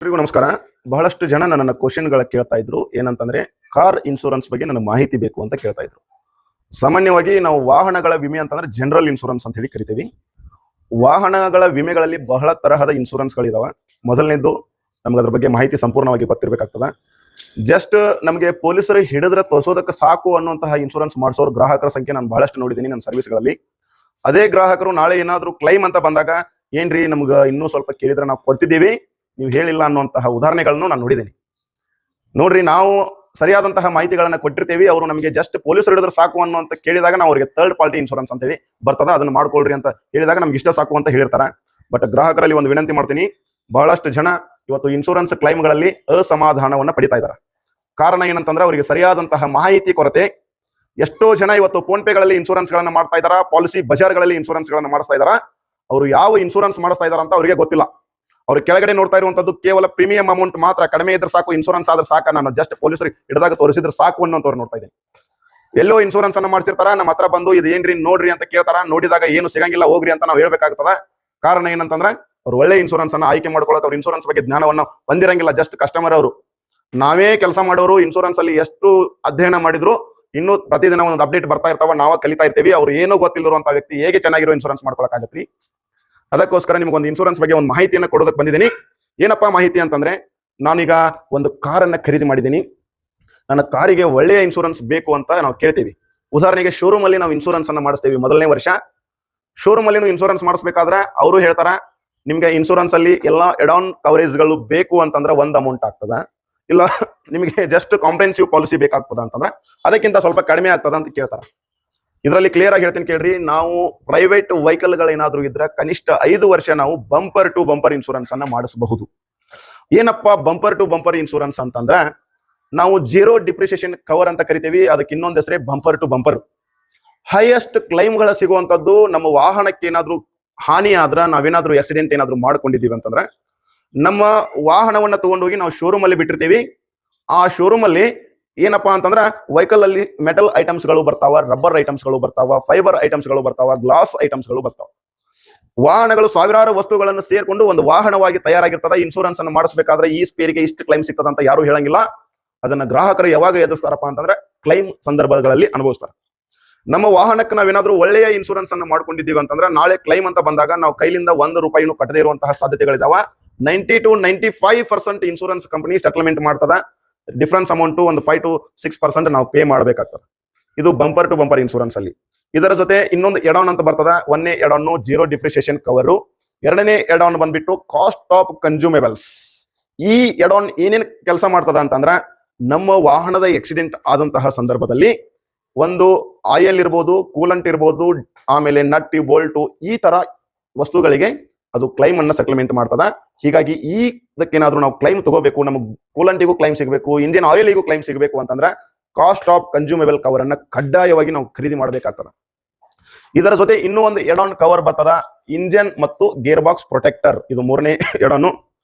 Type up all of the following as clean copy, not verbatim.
ಎಲ್ರಿಗೂ ನಮಸ್ಕಾರ. ಬಹಳಷ್ಟು ಜನ ನನ್ನ ಕ್ವಶನ್ಗಳ ಕೇಳ್ತಾ ಇದ್ರು. ಏನಂತಂದ್ರೆ ಕಾರ್ ಇನ್ಶೂರೆನ್ಸ್ ಬಗ್ಗೆ ನನಗೆ ಮಾಹಿತಿ ಬೇಕು ಅಂತ ಕೇಳ್ತಾ ಇದ್ರು. ಸಾಮಾನ್ಯವಾಗಿ ನಾವು ವಾಹನಗಳ ವಿಮೆ ಅಂತಂದ್ರೆ ಜನರಲ್ ಇನ್ಶೂರೆನ್ಸ್ ಅಂತ ಹೇಳಿ ಕರಿತೀವಿ. ವಾಹನಗಳ ವಿಮೆಗಳಲ್ಲಿ ಬಹಳ ತರಹದ ಇನ್ಶೂರೆನ್ಸ್ಗಳಿದಾವೆ. ಮೊದಲನೇದು ನಮ್ಗೆ ಅದ್ರ ಬಗ್ಗೆ ಮಾಹಿತಿ ಸಂಪೂರ್ಣವಾಗಿ ಗೊತ್ತಿರಬೇಕಾಗ್ತದ. ಜಸ್ಟ್ ನಮಗೆ ಪೊಲೀಸರು ಹಿಡಿದ್ರೆ ತೋರಿಸೋದಕ್ಕೆ ಸಾಕು ಅನ್ನುವಂತಹ ಇನ್ಶೂರೆನ್ಸ್ ಮಾಡಿಸೋರು ಗ್ರಾಹಕರ ಸಂಖ್ಯೆ ನಾನು ಬಹಳಷ್ಟು ನೋಡಿದ್ದೀನಿ ನನ್ನ ಸರ್ವಿಸ್ಗಳಲ್ಲಿ. ಅದೇ ಗ್ರಾಹಕರು ನಾಳೆ ಏನಾದರೂ ಕ್ಲೈಮ್ ಅಂತ ಬಂದಾಗ ಏನ್ರಿ ನಮ್ಗೆ ಇನ್ನೂ ಸ್ವಲ್ಪ ಕೇಳಿದ್ರೆ ನಾವು ಕೊಡ್ತಿದ್ದೀವಿ, ನೀವು ಹೇಳಿಲ್ಲ ಅನ್ನುವಂತಹ ಉದಾಹರಣೆಗಳನ್ನು ನಾನು ನೋಡಿದ್ದೀನಿ. ನೋಡ್ರಿ, ನಾವು ಸರಿಯಾದಂತಹ ಮಾಹಿತಿಗಳನ್ನ ಕೊಟ್ಟಿರ್ತೀವಿ. ಅವರು ನಮಗೆ ಜಸ್ಟ್ ಪೊಲೀಸರು ಹಿಡಿದ್ರೆ ಸಾಕು ಅನ್ನುವಂತ ಕೇಳಿದಾಗ ನಾವು ಅವರಿಗೆ ಥರ್ಡ್ ಪಾರ್ಟಿ ಇನ್ಶೂರೆನ್ಸ್ ಅಂತ ಹೇಳಿ ಬರ್ತದ, ಅದನ್ನ ಮಾಡ್ಕೊಳ್ರಿ ಅಂತ ಹೇಳಿದಾಗ ನಮ್ಗೆ ಇಷ್ಟ ಸಾಕು ಅಂತ ಹೇಳಿರ್ತಾರೆ. ಬಟ್ ಗ್ರಾಹಕರಲ್ಲಿ ಒಂದು ವಿನಂತಿ ಮಾಡ್ತೀನಿ, ಬಹಳಷ್ಟು ಜನ ಇವತ್ತು ಇನ್ಶೂರೆನ್ಸ್ ಕ್ಲೈಮ್ಗಳಲ್ಲಿ ಅಸಮಾಧಾನವನ್ನ ಪಡಿತಾ ಇದ್ದಾರೆ. ಕಾರಣ ಏನಂತಂದ್ರೆ ಅವರಿಗೆ ಸರಿಯಾದಂತಹ ಮಾಹಿತಿ ಕೊರತೆ. ಎಷ್ಟೋ ಜನ ಇವತ್ತು ಫೋನ್ ಪೇಗಳಲ್ಲಿ ಇನ್ಶೂರೆನ್ಸ್ ಗಳನ್ನ ಮಾಡ್ತಾ ಇದಾರ, ಪಾಲಿಸಿ ಬಜಾರ್ಗಳಲ್ಲಿ ಇನ್ಶೂರೆನ್ಸ್ ಗಳನ್ನ ಮಾಡಿಸ್ತಾ ಇದಾರ. ಅವರು ಯಾವ ಇನ್ಶೂರೆನ್ಸ್ ಮಾಡಿಸ್ತಾ ಇದಾರ ಅಂತ ಅವರಿಗೆ ಗೊತ್ತಿಲ್ಲ. ಅವ್ರು ಕೆಳಗಡೆ ನೋಡ್ತಾ ಇರುವಂತದ್ದು ಕೇವಲ ಪ್ರೀಮಿಯಂ ಅಮೌಂಟ್ ಮಾತ್ರ. ಕಡಿಮೆ ಇದ್ರೆ ಸಾಕು, ಇನ್ಶೂರೆನ್ಸ್ ಆದ್ರೆ ಸಾಕ, ನಾನು ಜಸ್ಟ್ ಪೊಲೀಸರಿಗೆ ಹಿಡಿದಾಗ ತೋರಿಸಿದ್ರೆ ಸಾಕು ಅನ್ನೋಂಥವ್ರು ನೋಡ್ತಾ ಇದ್ದೀನಿ. ಎಲ್ಲೋ ಇನ್ಶೂರೆನ್ಸ್ ಅನ್ನ ಮಾಡಿಸಿರ್ತಾರ, ನಮ್ಮ ಹತ್ರ ಬಂದು ಇದು ಏನ್ರಿ ನೋಡ್ರಿ ಅಂತ ಕೇಳ್ತಾರ. ನೋಡಿದಾಗ ಏನು ಸಿಗಂಗಿಲ್ಲ, ಹೋಗ್ರಿ ಅಂತ ನಾವು ಹೇಳ್ಬೇಕಾಗ್ತದ. ಕಾರಣ ಏನಂತಂದ್ರೆ ಅವ್ರು ಒಳ್ಳೆ ಇನ್ಶೂರೆನ್ಸ್ ಅನ್ನ ಆಯ್ಕೆ ಮಾಡ್ಕೊಳ್ಳೋಕೆ ಅವ್ರ ಇನ್ಶೂರೆನ್ಸ್ ಬಗ್ಗೆ ಜ್ಞಾನವನ್ನು ಹೊಂದಿರಂಗಿಲ್ಲ. ಜಸ್ಟ್ ಕಸ್ಟಮರ್ ಅವರು. ನಾವೇ ಕೆಲಸ ಮಾಡೋರು ಇನ್ಶೂರೆನ್ಸ್ ಅಲ್ಲಿ ಎಷ್ಟು ಅಧ್ಯಯನ ಮಾಡಿದ್ರು ಇನ್ನೂ ಪ್ರತಿದಿನ ಒಂದು ಅಪ್ಡೇಟ್ ಬರ್ತಾ ಇರ್ತಾವ, ನಾವ ಕಲಿತಾ ಇರ್ತೀವಿ. ಅವ್ರು ಏನೋ ಗೊತ್ತಿಲ್ಲರುವಂತ ವ್ಯಕ್ತಿ ಹೇಗೆ ಚೆನ್ನಾಗಿರೋ ಇನ್ಶೂರೆನ್ಸ್ ಮಾಡ್ಕೊಳಕಾಗತ್ರಿ? ಅದಕ್ಕೋಸ್ಕರ ನಿಮ್ಗೊಂದು ಇನ್ಶೂರೆನ್ಸ್ ಬಗ್ಗೆ ಒಂದು ಮಾಹಿತಿಯನ್ನು ಕೊಡೋದಕ್ಕೆ ಬಂದಿದ್ದೀನಿ. ಏನಪ್ಪಾ ಮಾಹಿತಿ ಅಂತಂದ್ರೆ, ನಾನೀಗ ಒಂದು ಕಾರನ್ನ ಖರೀದಿ ಮಾಡಿದ್ದೀನಿ. ನನ್ನ ಕಾರಿಗೆ ಒಳ್ಳೆಯ ಇನ್ಶೂರೆನ್ಸ್ ಬೇಕು ಅಂತ ನಾವು ಕೇಳ್ತೀವಿ. ಉದಾಹರಣೆಗೆ ಶೋರೂಮ್ ಅಲ್ಲಿ ನಾವು ಇನ್ಶೂರೆನ್ಸ್ ಅನ್ನ ಮಾಡಿಸ್ತೀವಿ. ಮೊದಲನೇ ವರ್ಷ ಶೋರೂಮ್ ಅಲ್ಲಿ ಇನ್ಶೂರೆನ್ಸ್ ಮಾಡಿಸ್ಬೇಕಾದ್ರೆ ಅವರು ಹೇಳ್ತಾರ, ನಿಮ್ಗೆ ಇನ್ಶೂರೆನ್ಸ್ ಅಲ್ಲಿ ಎಲ್ಲಾ ಎಡ್ ಆನ್ ಕವರೇಜ್ಗಳು ಬೇಕು ಅಂತಂದ್ರೆ ಒಂದ್ ಅಮೌಂಟ್ ಆಗ್ತದ, ಇಲ್ಲ ನಿಮಗೆ ಜಸ್ಟ್ ಕಾಂಪ್ರಿಹೆನ್ಸಿವ್ ಪಾಲಿಸಿ ಬೇಕಾಗ್ತದ ಅಂತಂದ್ರೆ ಅದಕ್ಕಿಂತ ಸ್ವಲ್ಪ ಕಡಿಮೆ ಆಗ್ತದ ಅಂತ ಕೇಳ್ತಾರ. ಇದರಲ್ಲಿ ಕ್ಲಿಯರ್ ಆಗಿ ಹೇಳ್ತೀನಿ ಕೇಳ್ರಿ, ನಾವು ಪ್ರೈವೇಟ್ ವೆಹಿಕಲ್ ಗಳೇನಾದ್ರೂ ಇದ್ರೆ ಕನಿಷ್ಠ 5 ವರ್ಷ ನಾವು ಬಂಪರ್ ಟು ಬಂಪರ್ ಇನ್ಶೂರೆನ್ಸ್ ಅನ್ನ ಮಾಡಿಸಬಹುದು. ಏನಪ್ಪಾ ಬಂಪರ್ ಟು ಬಂಪರ್ ಇನ್ಶೂರೆನ್ಸ್ ಅಂತಂದ್ರೆ, ನಾವು ಜೀರೋ ಡಿಪ್ರಿಸಿಯೇಷನ್ ಕವರ್ ಅಂತ ಕರಿತೀವಿ. ಅದಕ್ಕೆ ಇನ್ನೊಂದು ಹೆಸರೇ ಬಂಪರ್ ಟು ಬಂಪರ್. ಹೈಯೆಸ್ಟ್ ಕ್ಲೈಮ್ಗಳ ಸಿಗುವಂತದ್ದು ನಮ್ಮ ವಾಹನಕ್ಕೆ ಏನಾದ್ರೂ ಹಾನಿ ಆದ್ರ, ನಾವೇನಾದ್ರೂ ಆಕ್ಸಿಡೆಂಟ್ ಏನಾದ್ರೂ ಮಾಡ್ಕೊಂಡಿದೀವಿ ಅಂತಂದ್ರೆ, ನಮ್ಮ ವಾಹನವನ್ನ ತಗೊಂಡೋಗಿ ನಾವು ಶೋರೂಮ್ ಅಲ್ಲಿ ಬಿಟ್ಟಿರ್ತೀವಿ. ಆ ಶೋರೂಮ್ ಅಲ್ಲಿ ಏನಪ್ಪಾ ಅಂತಂದ್ರ ವೆಹಿಕಲ್ ಅಲ್ಲಿ ಮೆಟಲ್ ಐಟಮ್ಸ್ ಗಳು ಬರ್ತಾವ, ರಬ್ಬರ್ ಐಟಮ್ಸ್ ಗಳು ಬರ್ತಾವ, ಫೈಬರ್ ಐಟಮ್ಸ್ ಗಳು ಬರ್ತಾವ, ಗ್ಲಾಸ್ ಐಟಮ್ಸ್ ಗಳು ಬರ್ತಾವ. ವಾಹನಗಳು ಸಾವಿರಾರು ವಸ್ತುಗಳನ್ನು ಸೇರ್ಕೊಂಡು ಒಂದು ವಾಹನವಾಗಿ ತಯಾರಾಗಿರ್ತದ. ಇನ್ಶೂರೆನ್ಸ್ ಅನ್ನು ಮಾಡಿಸಬೇಕಾದ್ರೆ ಈ ಸ್ಪೇರಿಗೆ ಇಷ್ಟು ಕ್ಲೈಮ್ ಸಿಗ್ತದ ಅಂತ ಯಾರು ಹೇಳಂಗಿಲ್ಲ. ಅದನ್ನ ಗ್ರಾಹಕರು ಯಾವಾಗ ಎದುರಿಸ್ತಾರಪ್ಪ ಅಂತಂದ್ರೆ ಕ್ಲೈಮ್ ಸಂದರ್ಭಗಳಲ್ಲಿ ಅನುಭವಿಸ್ತಾರೆ. ನಮ್ಮ ವಾಹನಕ್ಕೆ ನಾವೇನಾದ್ರೂ ಒಳ್ಳೆಯ ಇನ್ಶೂರೆನ್ಸ್ ಅನ್ನು ಮಾಡ್ಕೊಂಡಿದ್ದೀವಿ ಅಂತಂದ್ರೆ ನಾಳೆ ಕ್ಲೈಮ್ ಅಂತ ಬಂದಾಗ ನಾವು ಕೈಲಿಂದ 1 ರೂಪಾಯಿನೂ ಕಟ್ಟದೇ ಇರುವಂತಹ ಸಾಧ್ಯತೆಗಳಿದಾವ. 90 to 95% ಇನ್ಶೂರೆನ್ಸ್ ಕಂಪನಿ ಸೆಟಲ್ಮೆಂಟ್ ಮಾಡ್ತದ. ಡಿಫರೆನ್ಸ್ ಅಮೌಂಟ್ ಒಂದು 5 to 6% ನಾವು ಪೇ ಮಾಡಬೇಕಾಗ್ತದೆ. ಇದು ಬಂಪರ್ ಟು ಬಂಪರ್ ಇನ್ಶೂರೆನ್ಸ್ ಅಲ್ಲಿ. ಇದರ ಜೊತೆ ಇನ್ನೊಂದು ಎಡ್ ಆನ್ ಅಂತ ಬರ್ತದ. ಒಂದನೇ Ed on zero depreciation cover. ಎರಡನೇ ಎಡ್ ಆನ್ ಬಂದ್ಬಿಟ್ಟು ಕಾಸ್ಟ್ ಆಫ್ ಕನ್ಸ್ಯೂಮೇಬಲ್ಸ್. ಈ ಎಡ್ ಆನ್ ಏನೇನ್ ಕೆಲಸ ಮಾಡ್ತದ ಅಂತಂದ್ರ, ನಮ್ಮ ವಾಹನದ ಆಕ್ಸಿಡೆಂಟ್ ಆದಂತಹ ಸಂದರ್ಭದಲ್ಲಿ ಒಂದು ಆಯಿಲ್ ಇರ್ಬೋದು, ಕೂಲಂಟ್ ಇರ್ಬೋದು, ಆಮೇಲೆ ನಟ್ ಬೋಲ್ಟು, ಈ ತರ ವಸ್ತುಗಳಿಗೆ ಅದು ಕ್ಲೈಮ್ ಅನ್ನ ಸೆಟಲ್ಮೆಂಟ್ ಮಾಡ್ತದ. ಹೀಗಾಗಿ ಇದಕ್ಕೇನಾದ್ರೂ ನಾವು ಕ್ಲೈಮ್ ತಗೋಬೇಕು, ನಮಗೆ ಕೂಲಂಟಿಗೂ ಕ್ಲೈಮ್ ಸಿಗಬೇಕು, ಇಂಜಿನ್ ಆಯಿಲಿಗೂ ಕ್ಲೈಮ್ ಸಿಗಬೇಕು ಅಂತಂದ್ರೆ ಕಾಸ್ಟ್ ಆಫ್ ಕನ್ಸ್ಯೂಮೇಬಲ್ ಕವರ್ ಅನ್ನ ಕಡ್ಡಾಯವಾಗಿ ನಾವು ಖರೀದಿ ಮಾಡಬೇಕಾಗ್ತದ. ಇದರ ಜೊತೆ ಇನ್ನೂ ಒಂದು ಎಡ್ ಆನ್ ಕವರ್ ಬರ್ತದ, ಇಂಜಿನ್ ಮತ್ತು ಗೇರ್ ಬಾಕ್ಸ್ ಪ್ರೊಟೆಕ್ಟರ್. ಇದು 3ನೇ ಎಡ್ ಆನ್.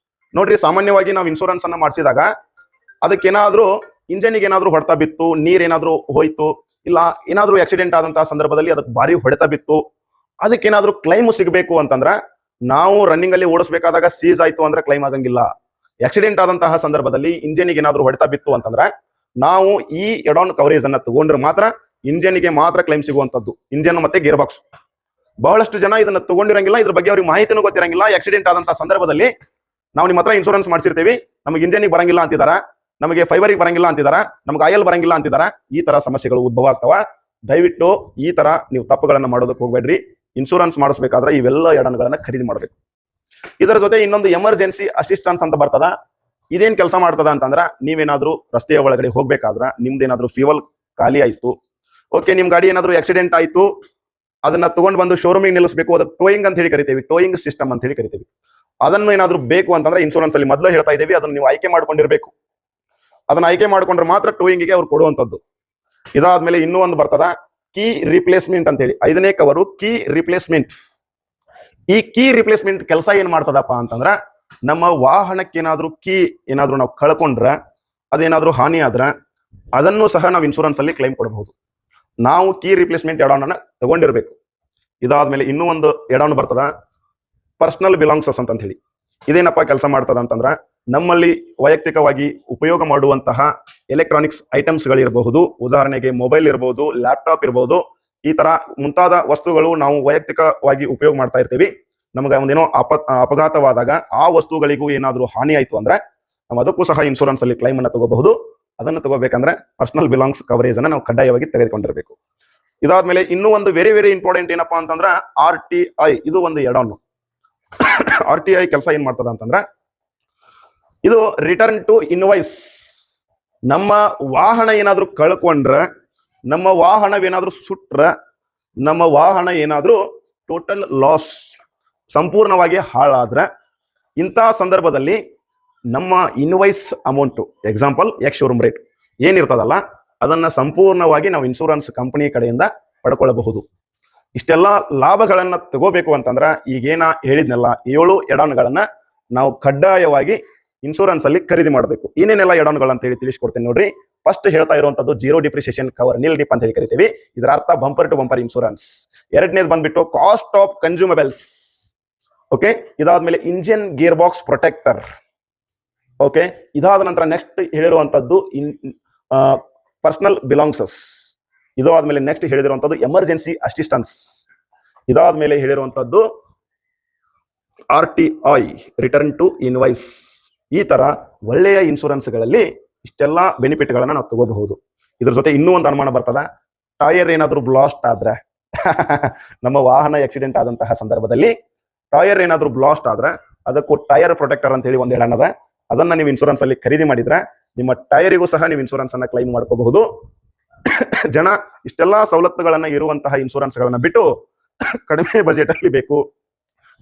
ನೋಡ್ರಿ, ಸಾಮಾನ್ಯವಾಗಿ ನಾವು ಇನ್ಶೂರೆನ್ಸ್ ಅನ್ನ ಮಾಡಿಸಿದಾಗ ಅದಕ್ಕೇನಾದ್ರೂ ಇಂಜಿನ್ಗೆ ಏನಾದ್ರೂ ಹೊಡೆತ ಬಿತ್ತು, ನೀರೇನಾದ್ರೂ ಹೋಯ್ತು, ಇಲ್ಲ ಏನಾದ್ರೂ ಆಕ್ಸಿಡೆಂಟ್ ಆದಂತಹ ಸಂದರ್ಭದಲ್ಲಿ ಅದಕ್ಕೆ ಭಾರಿ ಹೊಡೆತ ಬಿತ್ತು, ಅದಕ್ಕೇನಾದ್ರೂ ಕ್ಲೈಮ್ ಸಿಗಬೇಕು ಅಂತಂದ್ರ ನಾವು ರನ್ನಿಂಗ್ ಅಲ್ಲಿ ಓಡಿಸಬೇಕಾದಾಗ ಸೀಸ್ ಆಯ್ತು ಅಂದ್ರೆ ಕ್ಲೈಮ್ ಆಗಂಗಿಲ್ಲ. ಆಕ್ಸಿಡೆಂಟ್ ಆದಂತಹ ಸಂದರ್ಭದಲ್ಲಿ ಇಂಜಿನ್ಗೆ ಏನಾದ್ರೂ ಹೊಡೆತ ಬಿತ್ತು ಅಂತಂದ್ರೆ ನಾವು ಈ ಎಡ್ ಆನ್ ಕವರೇಜ್ ಅನ್ನ ತಗೊಂಡ್ರೆ ಮಾತ್ರ ಇಂಜಿನ್ಗೆ ಮಾತ್ರ ಕ್ಲೈಮ್ ಸಿಗುವಂತದ್ದು, ಇಂಜಿನ್ ಮತ್ತೆ ಗೇರ್ ಬಾಕ್ಸ್. ಬಹಳಷ್ಟು ಜನ ಇದನ್ನ ತಗೊಂಡಿರಂಗಿಲ್ಲ, ಇದ್ರ ಬಗ್ಗೆ ಅವ್ರಿಗೆ ಮಾಹಿತಿನೂ ಗೊತ್ತಿರಂಗಿಲ್ಲ. ಆಕ್ಸಿಡೆಂಟ್ ಆದಂತಹ ಸಂದರ್ಭದಲ್ಲಿ ನಾವು ನಿಮ್ಮ ಹತ್ರ ಇನ್ಶೂರೆನ್ಸ್ ಮಾಡಿಸಿರ್ತೀವಿ, ನಮಗೆ ಇಂಜಿನ್ಗೆ ಬರಂಗಿಲ್ಲ ಅಂತಿದಾರ, ನಮಗೆ ಫೈಬರಿಗೆ ಬರಂಗಿಲ್ಲ ಅಂತಿದಾರ, ನಮ್ಗೆ ಆಯಿಲ್ ಬರಂಗಿಲ್ಲ ಅಂತಿದಾರ. ಈ ತರ ಸಮಸ್ಯೆಗಳು ಉದ್ಭವ ಆಗ್ತಾವ. ದಯವಿಟ್ಟು ಈ ತರ ನೀವು ತಪ್ಪುಗಳನ್ನ ಮಾಡೋದಕ್ಕೆ ಹೋಗ್ಬೇಡ್ರಿ. ಇನ್ಶೂರೆನ್ಸ್ ಮಾಡಿಸ್ಬೇಕಾದ್ರೆ ಇವೆಲ್ಲ ಎಡ್ ಆನ್ಗಳನ್ನ ಖರೀದಿ ಮಾಡಬೇಕು. ಇದರ ಜೊತೆ ಇನ್ನೊಂದು ಎಮರ್ಜೆನ್ಸಿ ಅಸಿಸ್ಟೆನ್ಸ್ ಅಂತ ಬರ್ತದ. ಇದೇನ್ ಕೆಲಸ ಮಾಡ್ತದ ಅಂತಂದ್ರ, ನೀವೇನಾದ್ರೂ ರಸ್ತೆಯ ಒಳಗಡೆ ಹೋಗ್ಬೇಕಾದ್ರ ನಿಮ್ದೇನಾದ್ರೂ ಫ್ಯೂಯಲ್ ಖಾಲಿ ಆಯ್ತು, ಓಕೆ, ನಿಮ್ ಗಾಡಿ ಏನಾದ್ರೂ ಆಕ್ಸಿಡೆಂಟ್ ಆಯ್ತು, ಅದನ್ನ ತಗೊಂಡ್ ಬಂದು ಶೋರೂಮಿಗೆ ನಿಲ್ಲಿಸಬೇಕು. ಅದಕ್ಕೆ ಟೋಯಿಂಗ್ ಅಂತ ಹೇಳಿ ಕರಿತೀವಿ, ಟೋಯಿಂಗ್ ಸಿಸ್ಟಮ್ ಅಂತ ಹೇಳಿ ಕರಿತೀವಿ. ಅದನ್ನು ಏನಾದ್ರೂ ಬೇಕು ಅಂತಂದ್ರೆ ಇನ್ಶೂರೆನ್ಸ್ ಅಲ್ಲಿ ಮೊದಲು ಹೇಳ್ತಾ ಇದ್ದೀವಿ, ಅದನ್ನ ನೀವು ಆಯ್ಕೆ ಮಾಡ್ಕೊಂಡಿರ್ಬೇಕು. ಅದನ್ನ ಆಯ್ಕೆ ಮಾಡ್ಕೊಂಡ್ರೆ ಮಾತ್ರ ಟೋಯಿಂಗ್ಗೆ ಅವ್ರು ಕೊಡುವಂತದ್ದು. ಇದಾದ್ಮೇಲೆ ಇನ್ನೂ ಒಂದು ಬರ್ತದ, ಕೀ ರಿಪ್ಲೇಸ್ಮೆಂಟ್ ಅಂತ ಹೇಳಿ. 5ನೇ ಕವರು ಕೀ ರಿಪ್ಲೇಸ್ಮೆಂಟ್. ಈ ಕೀ ರಿಪ್ಲೇಸ್ಮೆಂಟ್ ಕೆಲಸ ಏನ್ ಮಾಡ್ತದಪ್ಪ ಅಂತಂದ್ರ, ನಮ್ಮ ವಾಹನಕ್ಕೆ ಏನಾದ್ರೂ ಕೀ ಏನಾದ್ರೂ ನಾವು ಕಳ್ಕೊಂಡ್ರೆ, ಅದೇನಾದ್ರೂ ಹಾನಿ ಆದ್ರ ಅದನ್ನು ಸಹ ನಾವು ಇನ್ಶೂರೆನ್ಸ್ ಅಲ್ಲಿ ಕ್ಲೈಮ್ ಕೊಡಬಹುದು. ನಾವು ಕೀ ರಿಪ್ಲೇಸ್ಮೆಂಟ್ ಎಡ್ ಆನ್ ಅನ್ನ ತಗೊಂಡಿರ್ಬೇಕು. ಇದಾದ್ಮೇಲೆ ಇನ್ನೂ ಒಂದು ಎಡ್ ಆನ್ ಬರ್ತದ, ಪರ್ಸನಲ್ ಬಿಲಾಂಗ್ಸಸ್ ಅಂತ ಹೇಳಿ. ಇದೇನಪ್ಪ ಕೆಲಸ ಮಾಡ್ತದ ಅಂತಂದ್ರ, ನಮ್ಮಲ್ಲಿ ವೈಯಕ್ತಿಕವಾಗಿ ಉಪಯೋಗ ಮಾಡುವಂತಹ ಎಲೆಕ್ಟ್ರಾನಿಕ್ಸ್ ಐಟಮ್ಸ್ಗಳಿರಬಹುದು, ಉದಾಹರಣೆಗೆ ಮೊಬೈಲ್ ಇರಬಹುದು, ಲ್ಯಾಪ್ಟಾಪ್ ಇರಬಹುದು, ಈ ತರ ಮುಂತಾದ ವಸ್ತುಗಳು ನಾವು ವೈಯಕ್ತಿಕವಾಗಿ ಉಪಯೋಗ ಮಾಡ್ತಾ ಇರ್ತೀವಿ. ನಮಗೆ ಒಂದೇನೋ ಅಪಘಾತವಾದಾಗ ಆ ವಸ್ತುಗಳಿಗೂ ಏನಾದರೂ ಹಾನಿ ಆಯ್ತು ಅಂದ್ರೆ ನಾವು ಅದಕ್ಕೂ ಸಹ ಇನ್ಶೂರೆನ್ಸ್ ಅಲ್ಲಿ ಕ್ಲೈಮ್ ಅನ್ನ ತಗೋಬಹುದು. ಅದನ್ನು ತಗೋಬೇಕಂದ್ರೆ ಪರ್ಸನಲ್ ಬಿಲಾಂಗ್ಸ್ ಕವರೇಜ್ ಅನ್ನ ನಾವು ಕಡ್ಡಾಯವಾಗಿ ತೆಗೆದುಕೊಂಡಿರಬೇಕು. ಇದಾದ್ಮೇಲೆ ಇನ್ನೂ ಒಂದು ವೆರಿ ವೆರಿ ಇಂಪಾರ್ಟೆಂಟ್ ಏನಪ್ಪಾ ಅಂತಂದ್ರೆ RTI. ಇದು ಒಂದು ಎಡಾನ್. RTI ಕೆಲಸ ಏನ್ ಮಾಡ್ತದ ಅಂತಂದ್ರೆ ಇದು ರಿಟರ್ನ್ ಟು ಇನ್ವಾಯ್ಸ್. ನಮ್ಮ ವಾಹನ ಏನಾದ್ರೂ ಕಳ್ಕೊಂಡ್ರೆ, ನಮ್ಮ ವಾಹನವೇನಾದ್ರೂ ಸುಟ್ರೆ, ನಮ್ಮ ವಾಹನ ಏನಾದ್ರೂ ಟೋಟಲ್ ಲಾಸ್ ಸಂಪೂರ್ಣವಾಗಿ ಹಾಳಾದ್ರೆ, ಇಂಥ ಸಂದರ್ಭದಲ್ಲಿ ನಮ್ಮ invoice amount, example ex showroom rate ಏನಿರ್ತದಲ್ಲ, ಅದನ್ನ ಸಂಪೂರ್ಣವಾಗಿ ನಾವು ಇನ್ಶೂರೆನ್ಸ್ ಕಂಪನಿ ಕಡೆಯಿಂದ ಪಡ್ಕೊಳ್ಳಬಹುದು. ಇಷ್ಟೆಲ್ಲ ಲಾಭಗಳನ್ನ ತಗೋಬೇಕು ಅಂತಂದ್ರೆ ಈಗೇನ ಹೇಳಿದ್ನೆಲ್ಲ 7 ಎಡಾನ್ಗಳನ್ನ ನಾವು ಕಡ್ಡಾಯವಾಗಿ ಇನ್ಶೂರೆನ್ಸ್ ಅಲ್ಲಿ ಖರೀದಿ ಮಾಡಬೇಕು. ಏನೇನೆಲ್ಲ ಎಡಾನ್ಗಳು ಅಂತ ಹೇಳಿ ತಿಳಿಸ್ಕೊಡ್ತೇನೆ ನೋಡ್ರಿ. ಫಸ್ಟ್ ಹೇಳ್ತಾ ಇರುವಂತದ್ದು ಜೀರೋ ಡಿಪ್ರಿಸಿಯೇಷನ್ ಕವರ್, ನಿಲ್ ಡಿಪ್ ಅಂತ ಹೇಳಿ ಕರಿತೀವಿ. ಇದರ ಅರ್ಥ ಬಂಪರ್ ಟು ಬಂಪರ್ ಇನ್ಶೂರೆನ್ಸ್. ಎರಡನೇದು ಬಂದ್ಬಿಟ್ಟು ಕಾಸ್ಟ್ ಆಫ್ ಕನ್ಸ್ಯೂಮಬಲ್ಸ್. ಓಕೆ, ಇದಾದ್ಮೇಲೆ engine gear box protector. Okay, ಇದಾದ ನಂತರ ನೆಕ್ಸ್ಟ್ ಹೇಳಿರುವಂತದ್ದು ಪರ್ಸನಲ್ ಬಿಲಾಂಗ್ಸಸ್. ಇದು ಆದ್ಮೇಲೆ ನೆಕ್ಸ್ಟ್ ಹೇಳಿರುವಂತದ್ದು ಎಮರ್ಜೆನ್ಸಿ ಅಸಿಸ್ಟೆನ್ಸ್. ಇದಾದ್ಮೇಲೆ ಹೇಳಿರುವಂತದ್ದು RTI, ರಿಟರ್ನ್ ಟು ಇನ್ವಾಯ್ಸ್. ಈ ತರ ಒಳ್ಳೆಯ ಇನ್ಶೂರೆನ್ಸ್ಗಳಲ್ಲಿ ಇಷ್ಟೆಲ್ಲ ಬೆನಿಫಿಟ್ಗಳನ್ನ ನಾವು ತಗೋಬಹುದು. ಇದ್ರ ಜೊತೆ ಇನ್ನೂ ಒಂದು ಅನುಮಾನ ಬರ್ತದ, ಟೈರ್ ಏನಾದ್ರೂ ಬ್ಲಾಸ್ಟ್ ಆದ್ರೆ ನಮ್ಮ ವಾಹನ ಆಕ್ಸಿಡೆಂಟ್ ಆದಂತಹ ಸಂದರ್ಭದಲ್ಲಿ ಟೈರ್ ಏನಾದ್ರೂ ಬ್ಲಾಸ್ಟ್ ಆದ್ರೆ ಅದಕ್ಕೂ ಟೈರ್ ಪ್ರೊಟೆಕ್ಟರ್ ಅಂತ ಹೇಳಿ ಒಂದು ಎಡನದ. ಅದನ್ನ ನೀವು ಇನ್ಶೂರೆನ್ಸ್ ಅಲ್ಲಿ ಖರೀದಿ ಮಾಡಿದ್ರೆ ನಿಮ್ಮ ಟೈರಿಗೂ ಸಹ ನೀವು ಇನ್ಶೂರೆನ್ಸ್ ಅನ್ನ ಕ್ಲೈಮ್ ಮಾಡ್ಕೋಬಹುದು. ಜನ ಇಷ್ಟೆಲ್ಲಾ ಸವಲತ್ತುಗಳನ್ನ ಇರುವಂತಹ ಇನ್ಶೂರೆನ್ಸ್ ಗಳನ್ನ ಬಿಟ್ಟು ಕಡಿಮೆ ಬಜೆಟ್ ಅಲ್ಲಿ ಬೇಕು,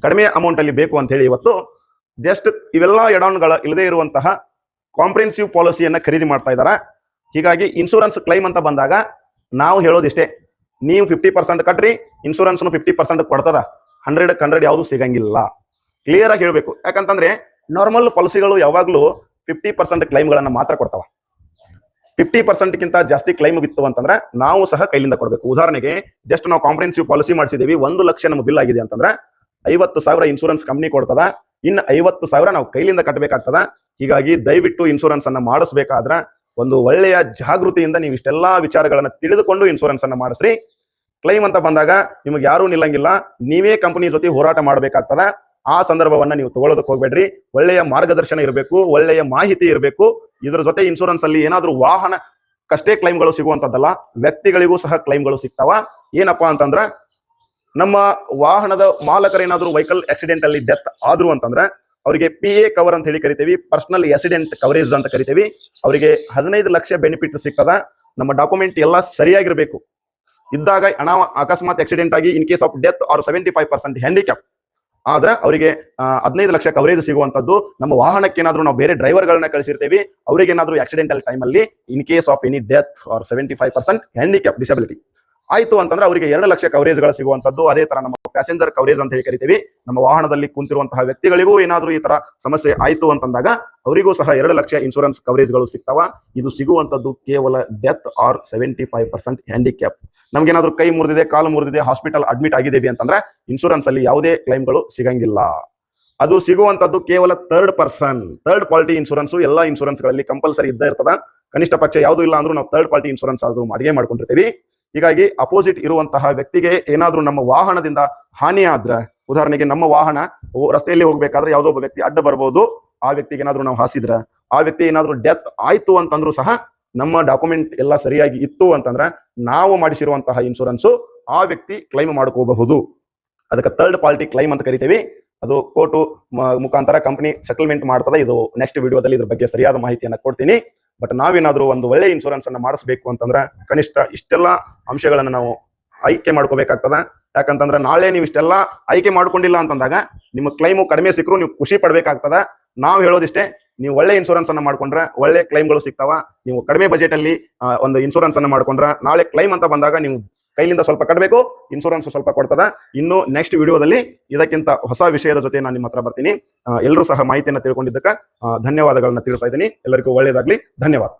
ಕಡಿಮೆ ಅಮೌಂಟ್ ಅಲ್ಲಿ ಬೇಕು ಅಂತ ಹೇಳಿ ಇವತ್ತು ಜಸ್ಟ್ ಇವೆಲ್ಲ ಎಡಾನ್ಗಳ ಇಲ್ಲದೆ ಇರುವಂತಹ ಕಾಂಪ್ರಿಹೆನ್ಸಿವ್ ಪಾಲಿಸಿಯನ್ನ ಖರೀದಿ ಮಾಡ್ತಾ ಇದ್ದಾರೆ. ಹೀಗಾಗಿ ಇನ್ಶೂರೆನ್ಸ್ ಕ್ಲೈಮ್ ಅಂತ ಬಂದಾಗ ನಾವು ಹೇಳೋದಿಷ್ಟೇ, ನೀವು 50% ಕಟ್ರಿ, ಇನ್ಶೂರೆನ್ಸ್ 50% ಕೊಡ್ತದ. 100 ಯಾವುದು ಸಿಗಂಗಿಲ್ಲ. ಕ್ಲಿಯರ್ ಆಗಿ ಹೇಳ್ಬೇಕು. ಯಾಕಂತಂದ್ರೆ ನಾರ್ಮಲ್ ಪಾಲಿಸಿಗಳು ಯಾವಾಗ್ಲೂ 50% ಕ್ಲೈಮ್ಗಳನ್ನ ಮಾತ್ರ ಕೊಡ್ತಾವ. 50%ಗಿಂತ ಜಾಸ್ತಿ ಕ್ಲೈಮ್ ಬಿತ್ತು ಅಂತಂದ್ರೆ ನಾವು ಸಹ ಕೈಲಿಂದ ಕೊಡಬೇಕು. ಉದಾಹರಣೆಗೆ ಜಸ್ಟ್ ನಾವು ಕಾಂಪ್ರಿಹೆನ್ಸಿವ್ ಪಾಲಿಸಿ ಮಾಡಿಸಿದೀವಿ, 1 ಲಕ್ಷ ನಮ್ಮ ಬಿಲ್ ಆಗಿದೆ ಅಂತಂದ್ರೆ 50,000 ಇನ್ಶೂರೆನ್ಸ್ ಕಂಪ್ನಿ ಕೊಡ್ತದ, ಇನ್ನು 50,000 ನಾವು ಕೈಲಿಂದ ಕಟ್ಟಬೇಕಾಗ್ತದ. ಹೀಗಾಗಿ ದಯವಿಟ್ಟು ಇನ್ಶೂರೆನ್ಸ್ ಅನ್ನ ಮಾಡಿಸ್ಬೇಕಾದ್ರೆ ಒಂದು ಒಳ್ಳೆಯ ಜಾಗೃತಿಯಿಂದ ನೀವು ಇಷ್ಟೆಲ್ಲಾ ವಿಚಾರಗಳನ್ನ ತಿಳಿದುಕೊಂಡು ಇನ್ಶೂರೆನ್ಸ್ ಅನ್ನ ಮಾಡಿಸ್ರಿ. ಕ್ಲೈಮ್ ಅಂತ ಬಂದಾಗ ನಿಮಗೆ ಯಾರೂ ನಿಲ್ಲಂಗಿಲ್ಲ, ನೀವೇ ಕಂಪನಿ ಜೊತೆ ಹೋರಾಟ ಮಾಡಬೇಕಾಗ್ತದ. ಆ ಸಂದರ್ಭವನ್ನ ನೀವು ತಗೊಳ್ಳೋದಕ್ಕೆ ಹೋಗ್ಬೇಡ್ರಿ. ಒಳ್ಳೆಯ ಮಾರ್ಗದರ್ಶನ ಇರಬೇಕು, ಒಳ್ಳೆಯ ಮಾಹಿತಿ ಇರಬೇಕು. ಇದರ ಜೊತೆ ಇನ್ಶೂರೆನ್ಸ್ ಅಲ್ಲಿ ಏನಾದ್ರೂ ವಾಹನ ಕಷ್ಟೇ ಕ್ಲೈಮ್ಗಳು ಸಿಗುವಂತದ್ದಲ್ಲ, ವ್ಯಕ್ತಿಗಳಿಗೂ ಸಹ ಕ್ಲೈಮ್ಗಳು ಸಿಗ್ತಾವ. ಏನಪ್ಪಾ ಅಂತಂದ್ರ ನಮ್ಮ ವಾಹನದ ಮಾಲಕರೇನಾದ್ರೂ ವೆಹಿಕಲ್ ಆಕ್ಸಿಡೆಂಟ್ ಅಲ್ಲಿ ಡೆತ್ ಆದ್ರು ಅಂತಂದ್ರೆ ಅವರಿಗೆ PA ಕವರ್ ಅಂತ ಹೇಳಿ ಕರಿತೀವಿ, ಪರ್ಸನಲ್ ಆಕ್ಸಿಡೆಂಟ್ ಕವರೇಜ್ ಅಂತ ಕರಿತೀವಿ. ಅವರಿಗೆ 15 ಲಕ್ಷ ಬೆನಿಫಿಟ್ ಸಿಗ್ತದ. ನಮ್ಮ ಡಾಕ್ಯುಮೆಂಟ್ ಎಲ್ಲ ಸರಿಯಾಗಿರ್ಬೇಕು. ಇದ್ದಾಗ ಹಣ ಅಕಸ್ಮಾತ್ ಆಕ್ಸಿಡೆಂಟ್ ಆಗಿ in case of death or 75% handicap ಆದ್ರೆ ಅವರಿಗೆ 15 ಲಕ್ಷ ಕವರೇಜ್ ಸಿಗುವಂತದ್ದು. ನಮ್ಮ ವಾಹನಕ್ಕೆ ಏನಾದ್ರೂ ನಾವು ಬೇರೆ ಡ್ರೈವರ್ಗಳನ್ನ ಕಳಿಸಿರ್ತೀವಿ, ಅವರಿಗೆ ಏನಾದ್ರೂ ಆಕ್ಸಿಡೆಂಟಲ್ ಟೈಮ್ ಅಲ್ಲಿ in case of any death or 75% handicap disability ಆಯ್ತು ಅಂತಂದ್ರೆ ಅವರಿಗೆ 2 ಲಕ್ಷ ಕವರೇಜ್ಗಳು ಸಿಗುವಂತದ್ದು. ಅದೇ ತರ ನಮ್ಮ ಪ್ಯಾಸೆಂಜರ್ ಕವರೇಜ್ ಅಂತ ಹೇಳಿ ಕರಿತೀವಿ. ನಮ್ಮ ವಾಹನದಲ್ಲಿ ಕುಂತಿರುವಂತಹ ವ್ಯಕ್ತಿಗಳಿಗೂ ಏನಾದ್ರೂ ಈ ತರ ಸಮಸ್ಯೆ ಆಯ್ತು ಅಂತಂದಾಗ ಅವರಿಗೂ ಸಹ 2 ಲಕ್ಷ ಇನ್ಶೂರೆನ್ಸ್ ಕವರೇಜ್ಗಳು ಸಿಗ್ತಾವ. ಇದು ಸಿಗುವಂತದ್ದು ಕೇವಲ ಡೆತ್ ಆರ್ 75% ಹ್ಯಾಂಡಿಕ್ಯಾಪ್. ನಮ್ಗೇನಾದ್ರೂ ಕೈ ಮುರಿದಿದೆ, ಕಾಲು ಮುರಿದಿದೆ, ಹಾಸ್ಪಿಟಲ್ ಅಡ್ಮಿಟ್ ಆಗಿದ್ದೇವೆ ಅಂತಂದ್ರೆ ಇನ್ಶೂರೆನ್ಸ್ ಅಲ್ಲಿ ಯಾವುದೇ ಕ್ಲೈಮ್ಗಳು ಸಿಗಂಗಿಲ್ಲ. ಅದು ಸಿಗುವಂತದ್ದು ಕೇವಲ ಥರ್ಡ್ ಪಾರ್ಟಿ ಇನ್ಶೂರೆನ್ಸ್. ಎಲ್ಲ ಇನ್ಶೂರೆನ್ಸ್ ಗಳಲ್ಲಿ ಕಂಪಲ್ಸರಿ ಇದ್ದೇ ಇರ್ತದ. ಕನಿಷ್ಠ ಪಕ್ಷ ಯಾವುದು ಇಲ್ಲ ಅಂದ್ರೂ ನಾವು ಥರ್ಡ್ ಪಾರ್ಟಿ ಇನ್ಶೂರೆನ್ಸ್ ಆದ್ರೂ ಮಾಡಿಗೆ ಮಾಡ್ಕೊಂಡಿರ್ತೀವಿ. ಹೀಗಾಗಿ ಅಪೋಸಿಟ್ ಇರುವಂತಹ ವ್ಯಕ್ತಿಗೆ ಏನಾದ್ರೂ ನಮ್ಮ ವಾಹನದಿಂದ ಹಾನಿ ಆದ್ರೆ, ಉದಾಹರಣೆಗೆ ನಮ್ಮ ವಾಹನ ರಸ್ತೆಯಲ್ಲಿ ಹೋಗ್ಬೇಕಾದ್ರೆ ಯಾವುದೋ ಒಬ್ಬ ವ್ಯಕ್ತಿ ಅಡ್ಡ ಬರ್ಬೋದು, ಆ ವ್ಯಕ್ತಿಗೆ ಏನಾದ್ರೂ ನಾವು ಹಾಸಿದ್ರೆ, ಆ ವ್ಯಕ್ತಿ ಏನಾದ್ರೂ ಡೆತ್ ಆಯ್ತು ಅಂತಂದ್ರೂ ಸಹ ನಮ್ಮ ಡಾಕ್ಯುಮೆಂಟ್ ಎಲ್ಲ ಸರಿಯಾಗಿ ಇತ್ತು ಅಂತಂದ್ರೆ ನಾವು ಮಾಡಿಸಿರುವಂತಹ ಇನ್ಶೂರೆನ್ಸ್ ಆ ವ್ಯಕ್ತಿ ಕ್ಲೈಮ್ ಮಾಡ್ಕೋಬಹುದು. ಅದಕ್ಕೆ ಥರ್ಡ್ ಪಾರ್ಟಿ ಕ್ಲೈಮ್ ಅಂತ ಕರಿತೀವಿ. ಅದು ಕೋರ್ಟು ಮುಖಾಂತರ ಕಂಪನಿ ಸೆಟಲ್ಮೆಂಟ್ ಮಾಡ್ತದೆ. ಇದು ನೆಕ್ಸ್ಟ್ ವಿಡಿಯೋದಲ್ಲಿ ಇದ್ರ ಬಗ್ಗೆ ಸರಿಯಾದ ಮಾಹಿತಿಯನ್ನು ಕೊಡ್ತೀನಿ. ಬಟ್ ನಾವೇನಾದ್ರೂ ಒಂದು ಒಳ್ಳೆ ಇನ್ಶೂರೆನ್ಸ್ ಅನ್ನ ಮಾಡಿಸ್ಬೇಕು ಅಂತಂದ್ರೆ ಕನಿಷ್ಠ ಇಷ್ಟೆಲ್ಲ ಅಂಶಗಳನ್ನ ನಾವು ಆಯ್ಕೆ ಮಾಡ್ಕೋಬೇಕಾಗ್ತದ. ಯಾಕಂತಂದ್ರೆ ನಾಳೆ ನೀವು ಇಷ್ಟೆಲ್ಲ ಆಯ್ಕೆ ಮಾಡ್ಕೊಂಡಿಲ್ಲ ಅಂತಂದಾಗ ನಿಮ್ಮ ಕ್ಲೈಮು ಕಡಿಮೆ ಸಿಕ್ಕರು ನೀವು ಖುಷಿ ಪಡ್ಬೇಕಾಗ್ತದ. ನಾವು ಹೇಳೋದಿಷ್ಟೇ, ನೀವು ಒಳ್ಳೆ ಇನ್ಶೂರೆನ್ಸ್ ಅನ್ನ ಮಾಡ್ಕೊಂಡ್ರೆ ಒಳ್ಳೆ ಕ್ಲೈಮ್ಗಳು ಸಿಗ್ತಾವ. ನೀವು ಕಡಿಮೆ ಬಜೆಟ್ ಅಲ್ಲಿ ಒಂದು ಇನ್ಶೂರೆನ್ಸ್ ಅನ್ನ ಮಾಡ್ಕೊಂಡ್ರೆ ನಾಳೆ ಕ್ಲೈಮ್ ಅಂತ ಬಂದಾಗ ನೀವು ಕೈಲಿಂದ ಸ್ವಲ್ಪ ಕಟ್ಟಬೇಕು, ಇನ್ಶೂರೆನ್ಸ್ ಸ್ವಲ್ಪ ಕೊಡ್ತದ. ಇನ್ನು ನೆಕ್ಸ್ಟ್ ವಿಡಿಯೋದಲ್ಲಿ ಇದಕ್ಕಿಂತ ಹೊಸ ವಿಷಯದ ಜೊತೆ ನಾನು ನಿಮ್ಮ ಹತ್ರ ಬರ್ತೀನಿ. ಎಲ್ಲರೂ ಸಹ ಮಾಹಿತಿಯನ್ನು ತಿಳ್ಕೊಂಡಿದ್ದಕ್ಕೆ ಧನ್ಯವಾದಗಳನ್ನ ತಿಳಿಸ್ತಾ ಇದ್ದೀನಿ. ಎಲ್ಲರಿಗೂ ಒಳ್ಳೆಯದಾಗ್ಲಿ. ಧನ್ಯವಾದ.